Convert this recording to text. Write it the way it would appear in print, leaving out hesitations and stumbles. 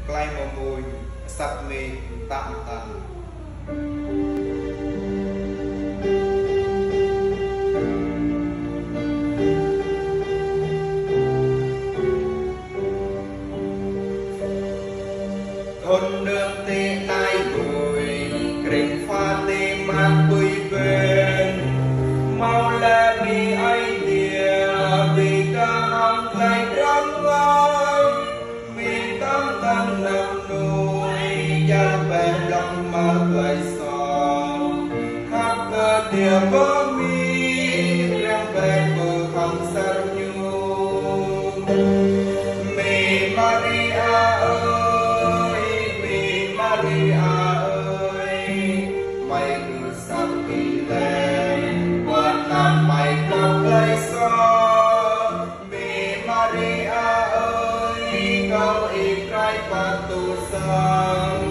ใกล้มามุยสัตว์เมย์ตามตันคนเดิมเตะไอ้บุยเกรงฟ้าเตะมาบุยเป็นเมาและมีไอเดียบีกาห้องไกลรังไว้มีตั้งกันนำนุยยาแบบลำมาไกลสองถ้าเกิดเดียวก็มีเรื่องแบบเบอร์คำสัญญู Maria ơi Maria ơi mày cứ sắp đi lên quên làm mày không lấy xóa Maria ơi kau ikhlas patuh sang